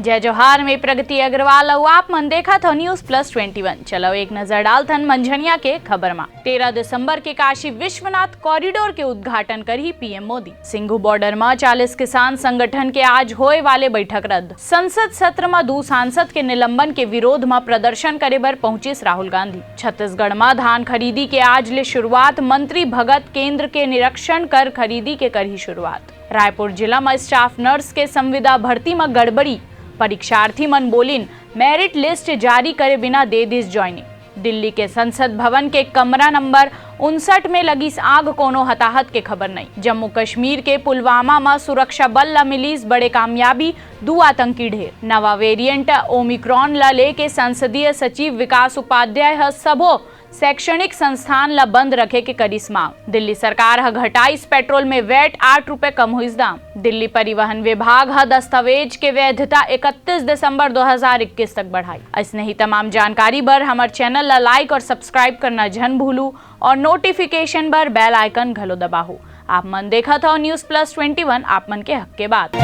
जय जोहार में प्रगति अग्रवाल और आप मन देखा था न्यूज प्लस 21। चलो एक नजर डालथन मंझनिया के खबर में। 13 दिसंबर के काशी विश्वनाथ कॉरिडोर के उद्घाटन करी पीएम मोदी। सिंघू बॉर्डर में 40 किसान संगठन के आज होए वाले बैठक रद्द। संसद सत्र में 2 सांसद के निलंबन के विरोध में प्रदर्शन करे बर पहुंचिस राहुल गांधी। छत्तीसगढ़ में धान खरीदी के आज ले शुरुआत। मंत्री भगत केंद्र के निरीक्षण कर खरीदी के करी शुरुआत। रायपुर जिला में स्टाफ नर्स के संविदा भर्ती में गड़बड़ी। परीक्षार्थी मन बोलिन मेरिट लिस्ट जारी करे बिना दे दिस ज्वाइनिंग। दिल्ली के संसद भवन के कमरा नंबर 59 में लगी आग, कोनो हताहत के खबर नहीं। जम्मू कश्मीर के पुलवामा में सुरक्षा बल ला मिलीस बड़े कामयाबी, 2 आतंकी ढेर। नवा वेरिएंट ओमिक्रॉन ला लेके संसदीय सचिव विकास उपाध्याय ह सबो शैक्षणिक संस्थान ला बंद रखे के करिस मांग। दिल्ली सरकार ह घटाइस पेट्रोल में वैट, 8 रुपए कम हुई दाम। दिल्ली परिवहन विभाग ह दस्तावेज के वैधता 31 दिसंबर 2021 तक बढ़ाई। ऐसे ही तमाम जानकारी बर हमारे चैनल ला लाइक और सब्सक्राइब करना जन भूलू और नोटिफिकेशन बर बेल आइकन घलो दबाहू। आप मन देखा था न्यूज प्लस 21, आप मन के हक के बात।